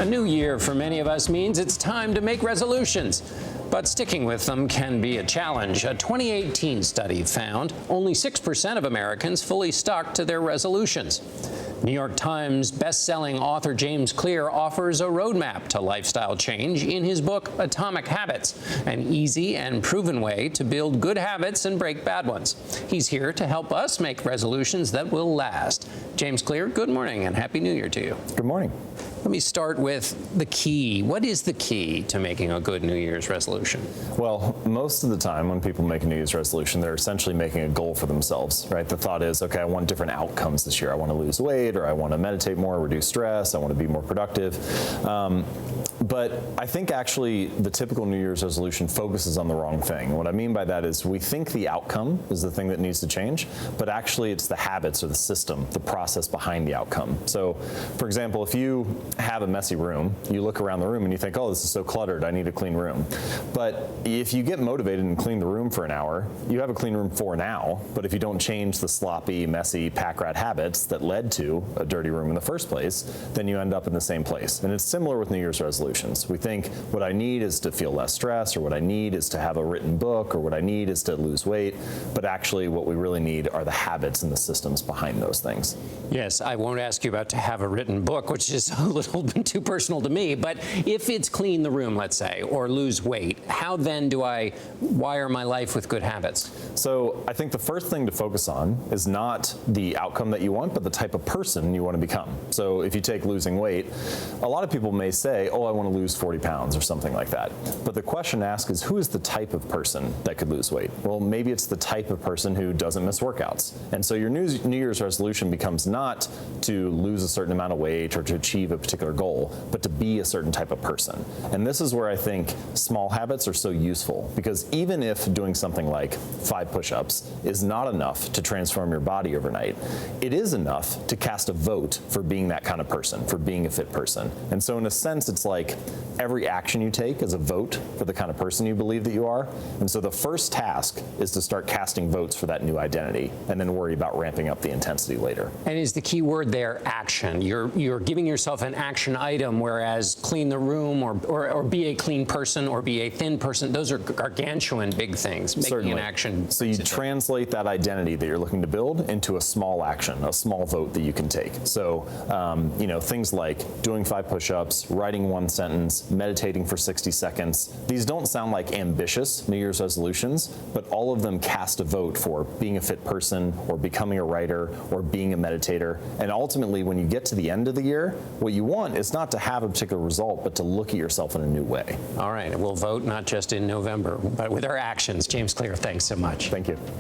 A new year for many of us means it's time to make resolutions. But sticking with them can be a challenge. A 2018 study found only 6% of Americans fully stuck to their resolutions. New York Times best-selling author James Clear offers a roadmap to lifestyle change in his book Atomic Habits, an easy and proven way to build good habits and break bad ones. He's here to help us make resolutions that will last. James Clear, good morning and Happy New Year to you. Good morning. Let me start with the key. What is the key to making a good New Year's resolution? Well, most of the time when people make a New Year's resolution, they're essentially making a goal for themselves, right? The thought is, okay, I want different outcomes this year. I want to lose weight, or I want to meditate more, reduce stress, I want to be more productive. But I think actually the typical New Year's resolution focuses on the wrong thing. What I mean by that is we think the outcome is the thing that needs to change, but actually it's the habits or the system, the process behind the outcome. So, for example, if you have a messy room, you look around the room and you think, oh, this is so cluttered, I need a clean room. But if you get motivated and clean the room for an hour, you have a clean room for now, but if you don't change the sloppy, messy, pack rat habits that led to a dirty room in the first place, then you end up in the same place. And it's similar with New Year's resolutions. We think what I need is to feel less stress, or what I need is to have a written book, or what I need is to lose weight, but actually what we really need are the habits and the systems behind those things. Yes, I won't ask you about to have a written book, which is a little bit too personal to me, but if it's clean the room, let's say, or lose weight, how then do I wire my life with good habits? So I think the first thing to focus on is not the outcome that you want, but the type of person you want to become. So if you take losing weight, a lot of people may say, oh, I want to lose 40 pounds or something like that. But the question to ask is, who is the type of person that could lose weight? Well, maybe it's the type of person who doesn't miss workouts. And so your New Year's resolution becomes not to lose a certain amount of weight or to achieve a particular goal, but to be a certain type of person. And this is where I think small habits are so useful, because even if doing something like 5 push-ups is not enough to transform your body overnight, it is enough to cast a vote for being that kind of person, for being a fit person. And so in a sense, it's like every action you take is a vote for the kind of person you believe that you are. And so the first task is to start casting votes for that new identity, and then worry about ramping up the intensity later. And is the key word there action? You're giving yourself an action item, whereas clean the room or be a clean person or be a thin person, those are gargantuan big things. Making Certainly. an action. So you translate that identity that you're looking to build into a small action, a small vote that you can take. So, things like doing 5 push-ups, writing 1 sentence, meditating for 60 seconds. These don't sound like ambitious New Year's resolutions, but all of them cast a vote for being a fit person or becoming a writer or being a meditator. And ultimately, when you get to the end of the year, what you want is not to have a particular result, but to look at yourself in a new way. All right, we'll vote not just in November, but with our actions. James Clear, thanks so much. Thank you.